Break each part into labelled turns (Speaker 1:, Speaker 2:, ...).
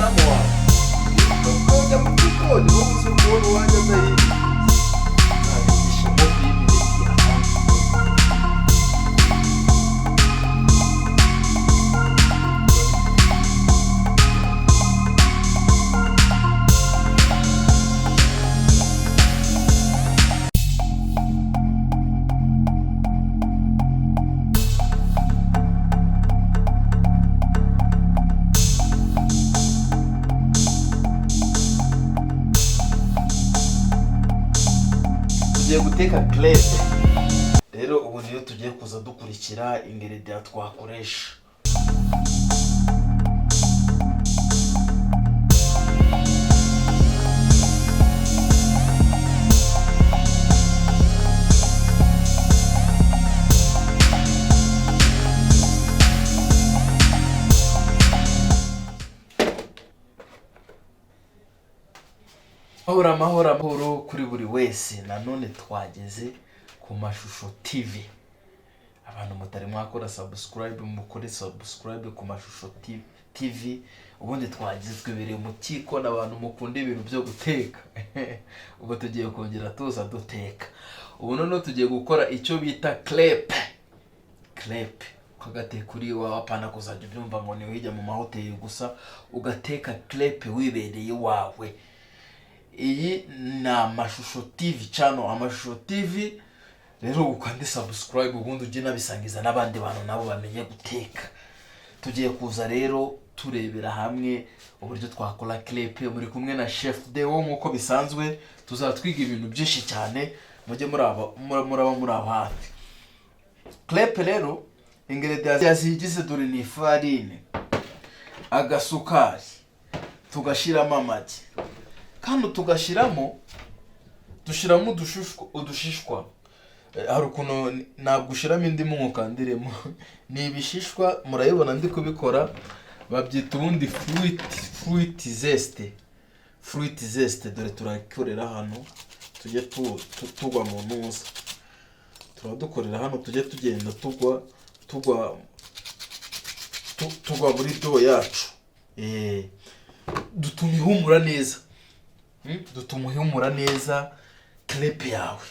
Speaker 1: madamu wawe ukajya mu gikoni wowe uzi ukuntu wajya ndayizi ntabigisha ngo b'imineke yatanze. Tugiye guteka crepe rero ubu niyo tugiye kuza dukurikira ingredient twakoresha. Amahoro kuri buri wese. Nanone twageze ku Mashusho TV. Abantu mutari mwakora subscribe, mukore subscribe ku Mashusho TV. Ubundi twagizwe biri mu kiko n'abantu mukunda ibintu byo guteka. Ubu tugiye kongera tuza duteka. Ubu none tugiye gukora icyo bita crepe. Ugateka kuri wa apana kuzajya ubyumva ngo ni wijya mu mahoteli gusa, ugateka crepe wibereye wawe. Iyi na Mashusho TV channel, Amashusho TV. Rero ukande subscribe ubundi uje nabisangiza n'abandi bantu nabo bamenye guteka. Tugiye kuza rero turebera hamwe uburyo twakora crepe. Muri kumwe na Chef Deo nkuko bisanzwe, tuzatwiga ibintu byinshi cyane. Mujye muri hafi. Crepe rero ingredients yazigize dore ni farine, agasukari, tugashiramo amagi, kandi tugashiramo udushishwa. Hari ukuntu nagushiramo indimu mukandiremo ni ibishishwa, murayibona ndi kubikora, babyita ubundi fruit zeste. Dore turakorera hano, tujye tugwa mu ntuza, turadukorera hano, tujye tugenda tugwa muri do yacu. Dutuma ihumura neza crepe yawe.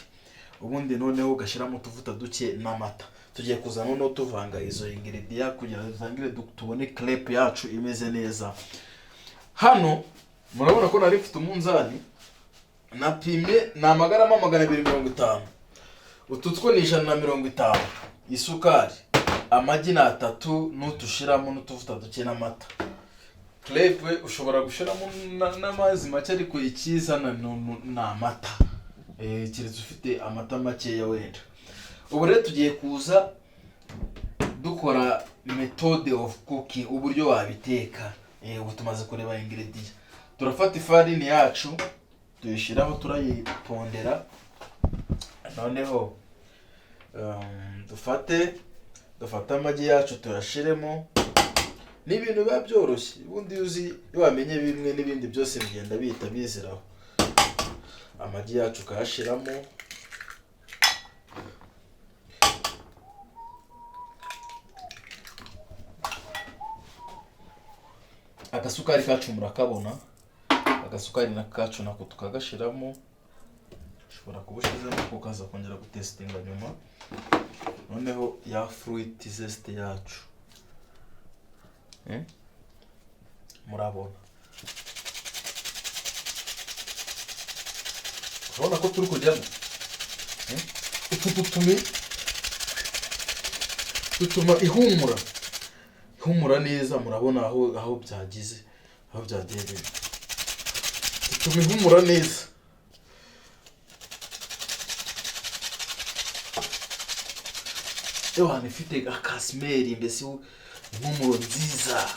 Speaker 1: Ubundi noneho ugashiramo utuvuta duke n'amata. Tugiye kuza noneho tuvanga izo ingredient kugira dutangire tubone crepe yacu imeze neza. Hano murabona ko nari mfite umunzani, napimye na amagarama 250. Ututwo ni 150. Isukari, amagi na 3 n'utushiramo n'utuvuta duke n'amata. Crepe ushobora gushiramo n'amazi make, ariko ikizana n'amata. Kiretse ufite amata make ya wenda. Ubu rero tugiye kuza dukora method of cooking, uburyo wabiteka. Ubu tumaze kureba ingredient. Turafata ifarini yacu tuyishiraho, turayipondera. Noneho dufata amagi yacu tuyashiremo. Ni ibintu biba byoroshye. Ubundi uzi wamenye bimwe n'ibindi byose bigenda bihita biziraho. Amagi yacu kayashiramo, agasukari kacu murakabona, agasukari nakacu nako tukagashiramo. Ushobora kubushizemo kukaza kongera gutestinga nyuma. Noneho ya fruit zeste yacu, murabona urabona ko turi kujyamo. Utu dutuma ihumura neza. Murabona aho byagize, aho byageze, dutuma ihumura neza. Yohani ifite akasimeri, mbese impumuro nziza.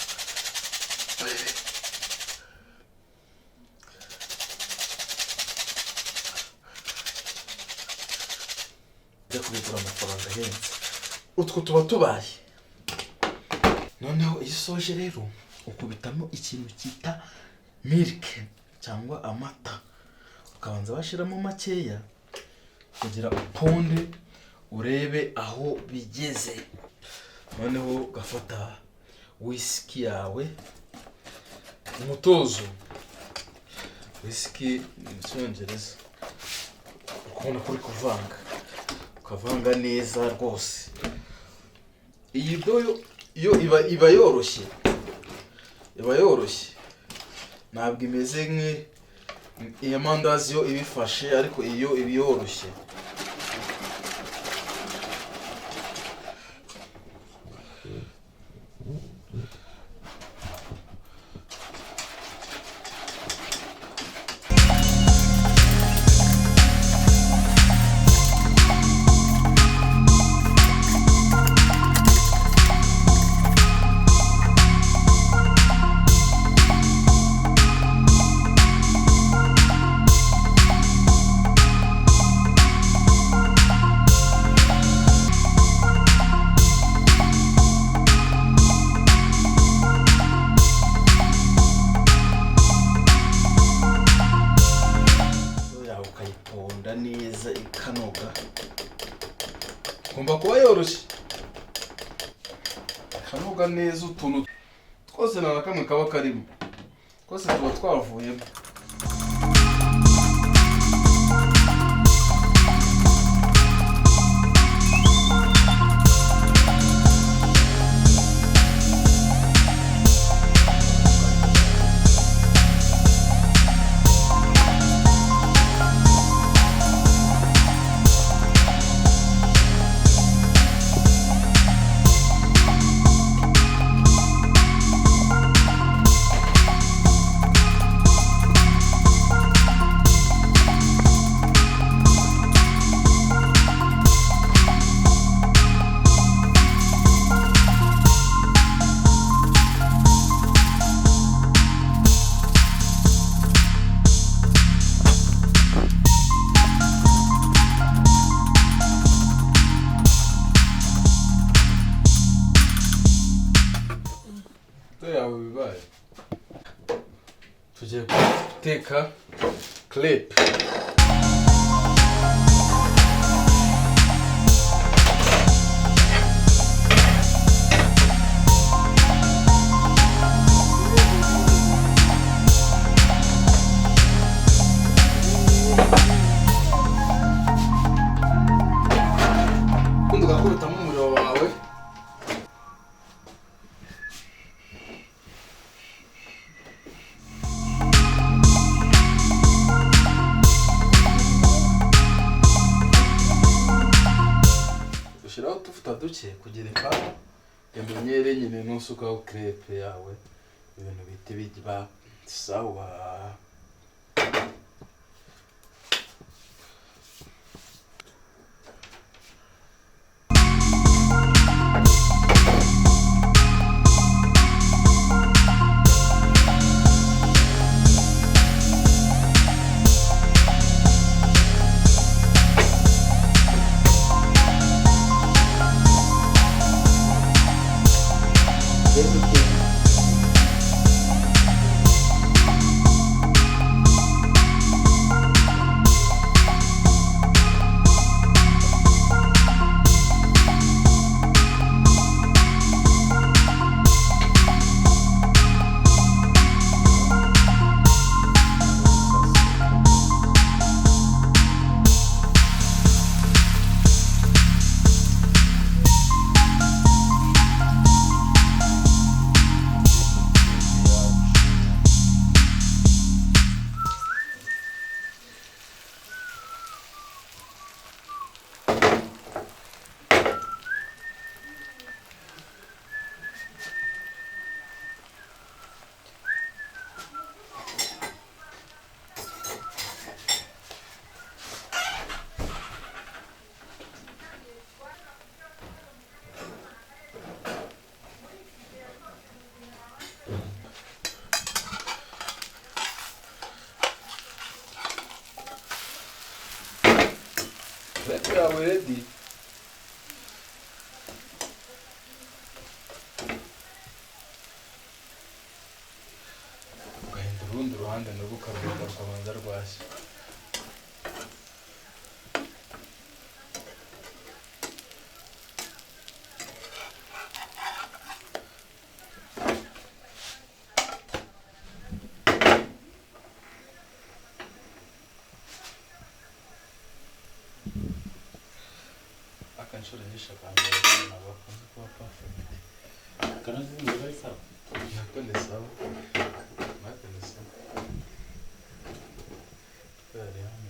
Speaker 1: Kubigura amafaranga ahenze. Utwo tuba tubaye. Noneho isoje rero ukubitamo ikintu cyita milk cyangwa amata. Ukabanza bashiramo makeya kugira uponde urebe aho bigeze. Noneho ugafata whisky yawe umutozo whisky mu cyongereza ukabona kuri kuvanga ukavanga neza rwose. Iyi doyo yo iba yoroshye ntabwo imeze nk'iyo mandazi yo ibifashe, ariko iyo iba yoroshye. Ukayiponda neza ikanoga, ugomba kuba yoroshye ikanoga neza, utuntu twose nta na kamwe kaba karimo, twose tuba twavuyemo. Yawe bibaye tugiye guteka crepe. Ugakubitamo umuriro wawe, ushyiraho utuvuta duke kugereka imenyere nyine nusukaho crepe yawe ibintu bihita biba sawa. Crepe yawe ready. Ugahindura urundi ruhande narwo ukaruhuta rukabanza rwashya. inshuro nyinshi akambwira ntabwo akunze kuba perfect.
Speaker 2: Kanazinga bari sawa.
Speaker 1: Nako ni sawa. Nako ni sawa. Twari hano.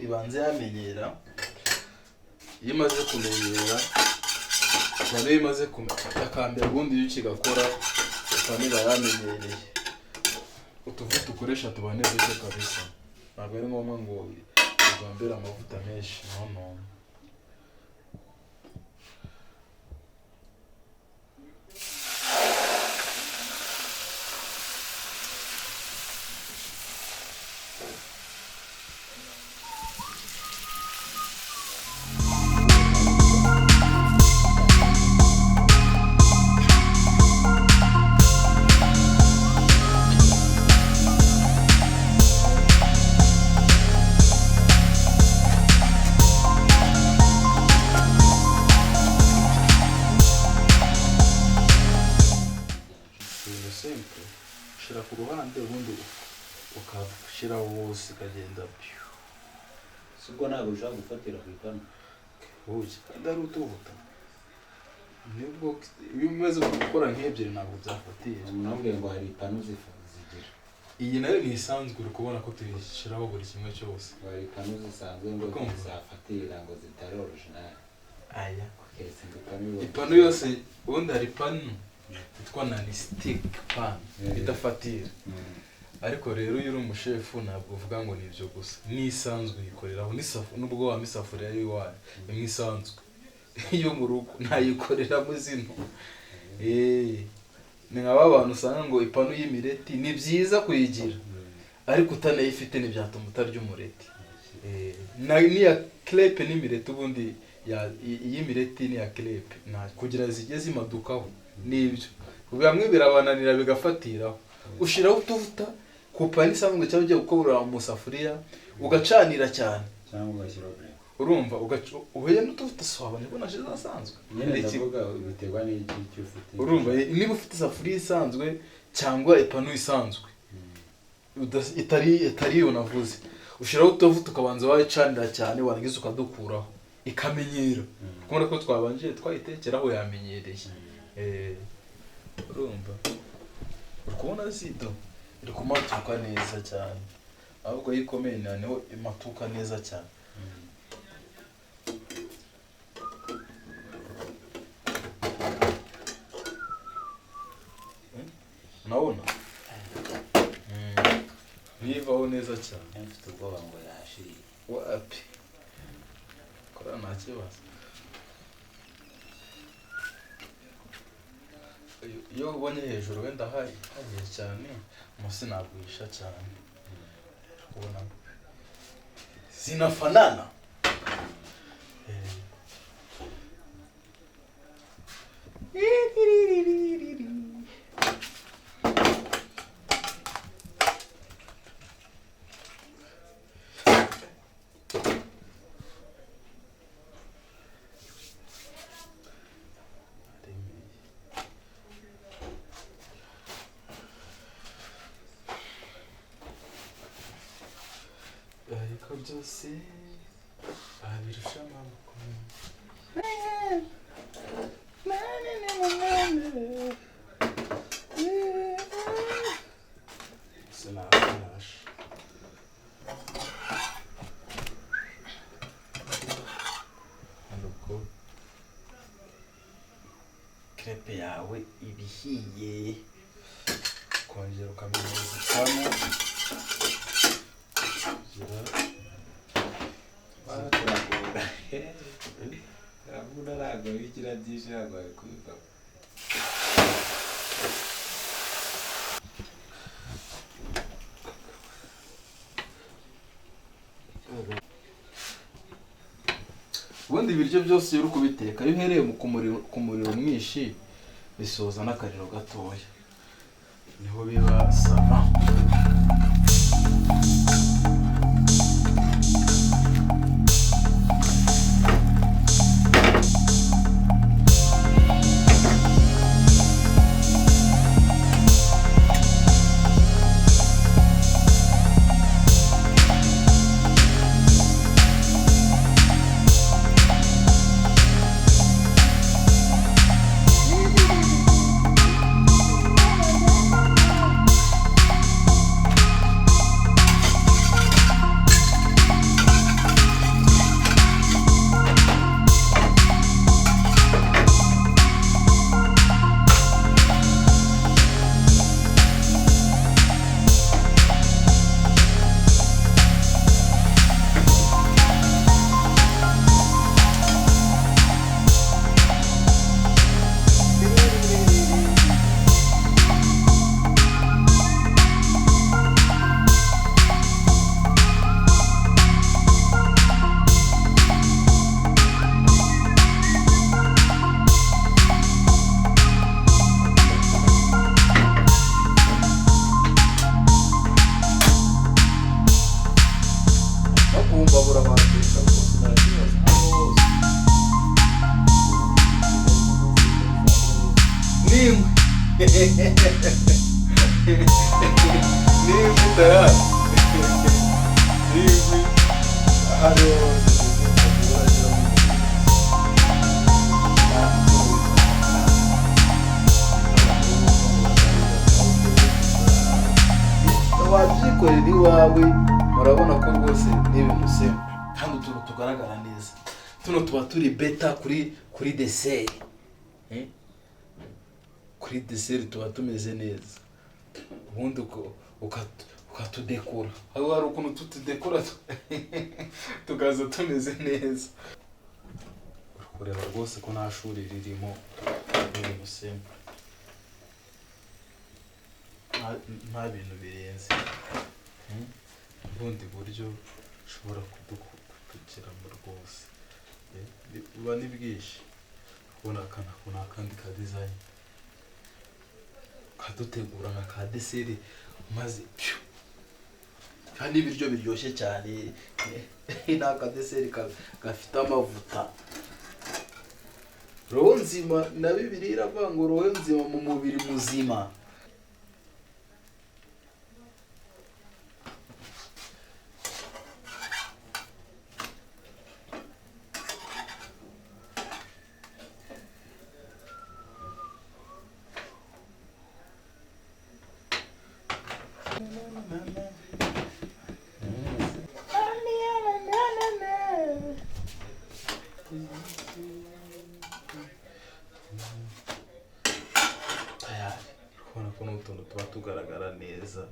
Speaker 1: Ibanze yamenyera, iyo imaze kumenyera cyane, iyo imaze akambera ubundi iyo ukigakora ipanu iba yamenyereye. Utuvuta ukoresha tuba neza cyo kabisa, ntabwo ari ngombwa ngo ugambire amavuta menshi, no. Simple, ushira ku ruhande ubundi ukashiraho wose ikagenda pyo.
Speaker 2: Sibwo ntabwo ushaka gufatira ku ipanu.
Speaker 1: Uzi kandi ari utuvuta. Nibwo iyo umaze gukora nk'ebyiri ntabwo byafatira.
Speaker 2: Nambwiye ngo hari ipanu zigira.
Speaker 1: Iyi nayo ni isanzwe uri kubona ko tuyishiraho buri kimwe cyose.
Speaker 2: Hari ipanu zisanzwe ngo zizafatira ngo zitari original.
Speaker 1: Aya.
Speaker 2: Ipanu
Speaker 1: yose ubundi hari ipanu itwa nani stick pan idafatira. Ariko rero iyo uri umushefu ntabwo uvuga ngo nibyo gusa, nisanzwe yikoreraho nubwo wa misafuriya ari iwawe imwisanzwe iyo mu rugo ntayikoreramo zino. Ni nk'aba bantu usanga ngo ipanu y'imireti ni byiza kuyigira, ariko utanayifite ntibyatuma utarya umureti. Niya crepe n'imireti ubundi iy'imireti niya crepe kugira zijye zimadukaho nibyo. Bamwe birabananira bigafatiraho. Ushiraho utuvuta ku pani isanzwe cyangwa ugiye gukora mu safuriya ugacanira cyane.
Speaker 2: Cyangwa ugashyiraho break.
Speaker 1: Urumva uhuye n'utuvuta swabane bona shiza asanzwe.
Speaker 2: Ndavuga biterwa n'iki ufite.
Speaker 1: Urumva niba ufite safuriya isanzwe cyangwa ipanu isanzwe itari yo navuze, ushiraho utuvuta ukabanza wayicanira cyane warangiza ukadukuraho ikamenyera. Kubona ko twabanje twayitekeraho yamenyereye. Urumva ukubona zito iri kumatuka neza cyane, ahubwo yikomeye naneho imatuka neza cyane. Naona nivaho neza cyane.
Speaker 2: Mfite ubwoba ngo yashiriye.
Speaker 1: Wapi kora nta kibazo. Iyo ubonye hejuru wenda hagiye cyane munsi nagwisha cyane. Ubona zinafanana. Ariko byose abirusha amaboko. Sinafashe. Nuko crepe yawe ibihiye, kongera ukamenyeza ipanu.
Speaker 2: w'ikiradishi ntabwo ari kubivamo.
Speaker 1: ubundi ibiryo byose iyo uri kubiteka iyo uhereye ku muriro mwinshi bisoza n'akariro gatoya niho biba sava. wabyikorera iwawe murabona ko rwose n'ibintu semwe kandi utuntu tugaragara neza. Tuno tuba turi beta kuri deseri. Kuri deseri tuba tumeze neza. Ubundi ukatudekora. Aho hari ukuntu tutudekora tukaza tumeze neza. Ureba rwose ko nta shuri ririmo n'ibintu semwe. Nta bintu birenze. Ubundi buryo ushobora kudukiramo rwose buba ni bwinshi. Ubona akandi ka design kadutegura nka ka deseri maze kandi ibiryo biryoshye cyane. Nta ka deseri gafite amavuta. Roho nzima na Bibiliya iravuga ngo roho nzima mu mubiri muzima. Urabona ko n'utuntu tuba tugaragara neza.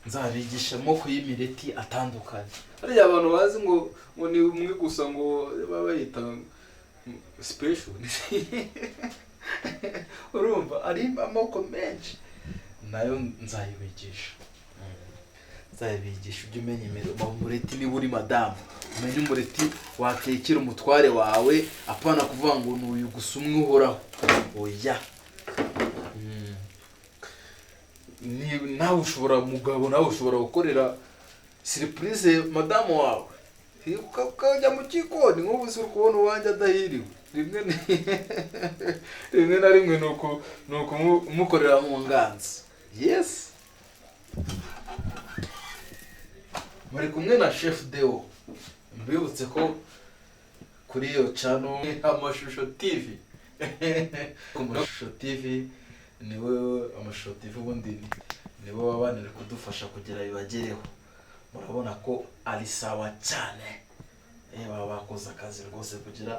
Speaker 1: Nzabigisha amoko y'imireti atandukanye. Hariya abantu bazi ngo ni umwe gusa ngo baba bayita special. Urumva ari amoko menshi nayo nzayibigisha. Nzayibigisha ujye umenya umureti niba uri madamu. Umenye umureti watekera umutware wawe apana kuvuga ngo n'uyu gusa umwe uhoraho. Oya. Nawe ushobora mugabo nawe ushobora gukorera surprise madamu wawe. Ukajya mu gikoni nk'ubu uri kubona uwanjye adahiriwe. Rimwe na rimwe nuko umukorera mu nganzo. Yes. Muri kumwe na Chef Deo. Mbibutse ko kuri iyo channel Amashusho TV. Amashusho TV niwe amashusho TV ubundi niwe wabanira kudufasha kugira bibagereho. Murabona ko ari sawa cyane, baba bakoze akazi rwose kugira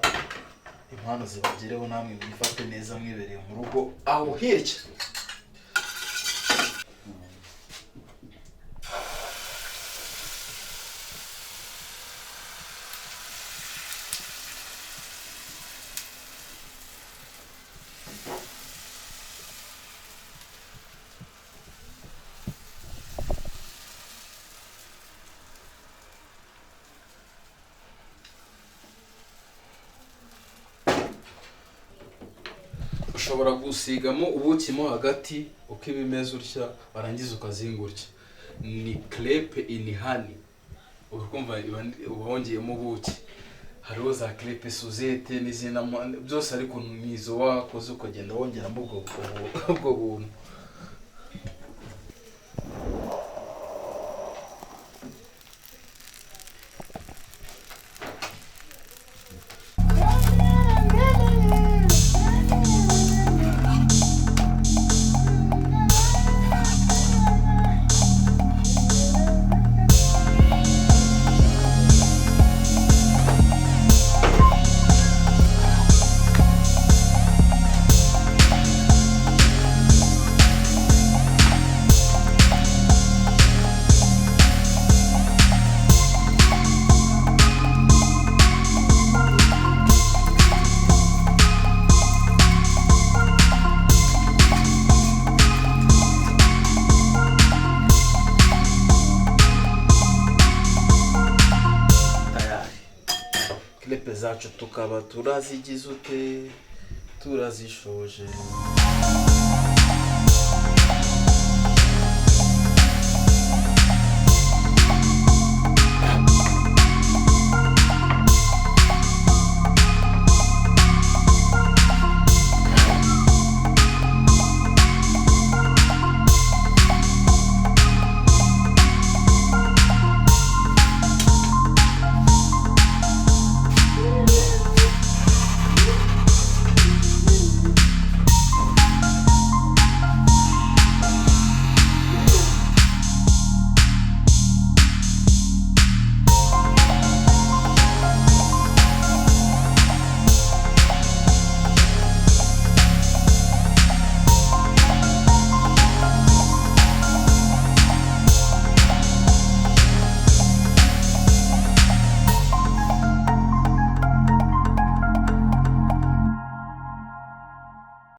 Speaker 1: impano zibagereho, namwe mwifate neza mwibereye mu rugo aho hirya. Ushobora gusigamo ubuki mo hagati uko ibimeze utya, warangiza ukazingurya. Ni crepe in honey. Urukumva wongeyemo ubuki. Hariho za crepe suzette n'izina byose, ariko nizo wakoze ukagenda wongeramo ubwo buntu. Crepe zacu tukaba turazigize ute, turazishoje.